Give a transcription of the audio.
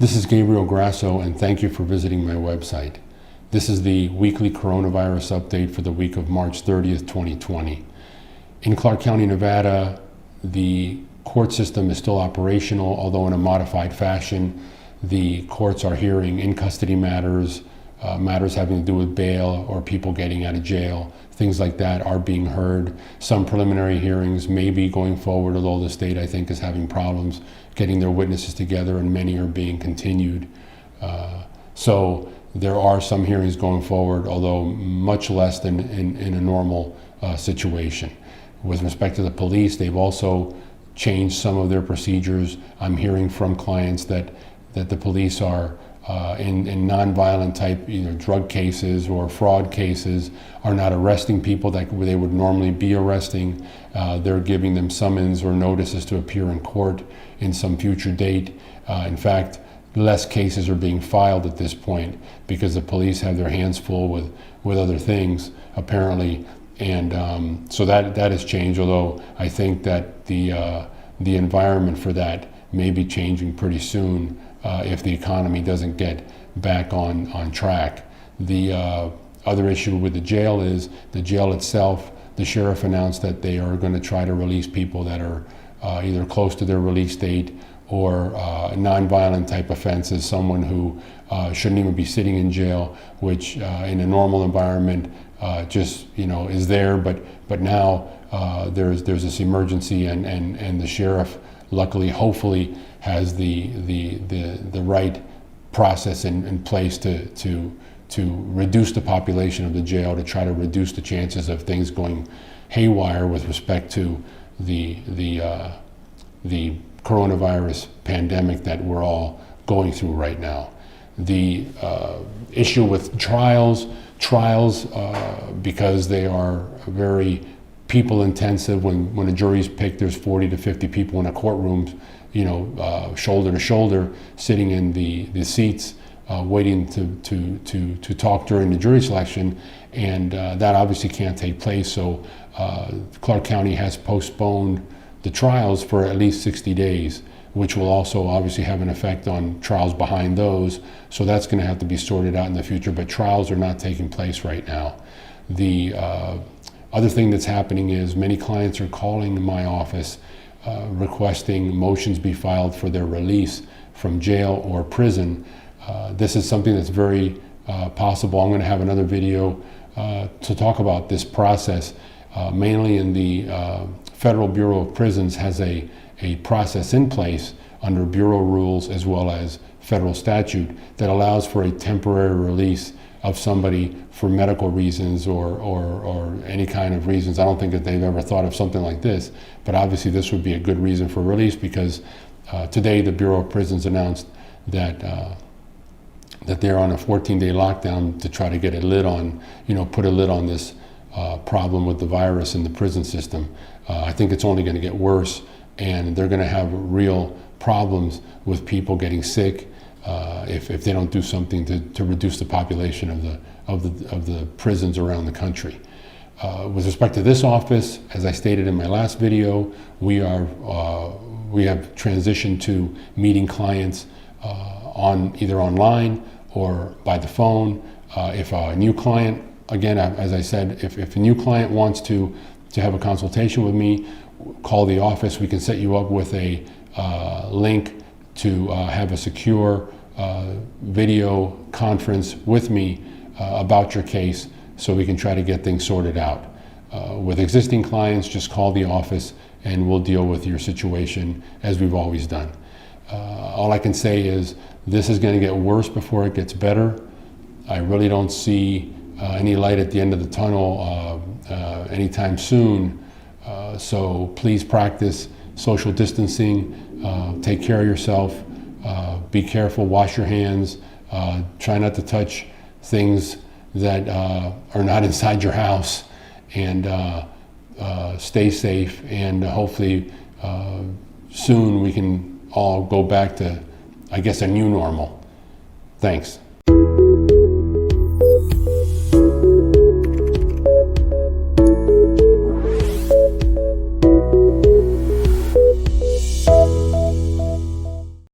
This is Gabriel Grasso, and thank you for visiting my website. This is the weekly coronavirus update for the week of March 30th, 2020. In Clark County, Nevada, the court system is still operational, although in a modified fashion. The courts are hearing in-custody matters, matters having to do with bail or people getting out of jail. Things like that are being heard. Some preliminary hearings may be going forward, although the state, I think, is having problems getting their witnesses together, and many are being continued. So there are some hearings going forward, although much less than in a normal situation. With respect to the police, they've also changed some of their procedures. I'm hearing from clients that the police are in non-violent type, either drug cases or fraud cases, are not arresting people that they would normally be arresting. They're giving them summons or notices to appear in court in some future date. In fact, less cases are being filed at this point because the police have their hands full with other things, apparently. And so that has changed, although I think that the environment for that may be changing pretty soon if the economy doesn't get back on track. The other issue with the jail is the jail itself. The sheriff announced that they are going to try to release people that are either close to their release date or non-violent type offenses, someone who shouldn't even be sitting in jail, which in a normal environment just is there, but now there's this emergency, and the sheriff, luckily, hopefully, has the right process in place to reduce the population of the jail, to try to reduce the chances of things going haywire with respect to the coronavirus pandemic that we're all going through right now. The issue with trials, because they are very people intensive. When a jury's picked, there's 40 to 50 people in a courtroom, shoulder to shoulder, sitting in the seats, waiting to talk during the jury selection, and that obviously can't take place. So Clark County has postponed the trials for at least 60 days, which will also obviously have an effect on trials behind those. So that's going to have to be sorted out in the future, but trials are not taking place right now. The other thing that's happening is many clients are calling my office requesting motions be filed for their release from jail or prison. This is something that's very possible. I'm going to have another video to talk about this process. Mainly in the Federal Bureau of Prisons has a process in place under bureau rules as well as federal statute that allows for a temporary release of somebody for medical reasons or any kind of reasons. I don't think that they've ever thought of something like this, but obviously this would be a good reason for release, because today the Bureau of Prisons announced that they're on a 14-day lockdown to try to get a lid on, put a lid on this problem with the virus in the prison system. I think it's only going to get worse, and they're going to have real problems with people getting sick if they don't do something to reduce the population of the prisons around the country. With respect to this office, as I stated in my last video, we have transitioned to meeting clients either online or by the phone. If a new client, again, as I said, if a new client wants to have a consultation with me, call the office. We can set you up with a link to have a secure video conference with me about your case, so we can try to get things sorted out. With existing clients, just call the office and we'll deal with your situation as we've always done. All I can say is this is going to get worse before it gets better. I really don't see any light at the end of the tunnel anytime soon. So please practice social distancing, take care of yourself, be careful, wash your hands, try not to touch things that are not inside your house, and stay safe, and hopefully soon we can all go back to, I guess, a new normal. Thanks.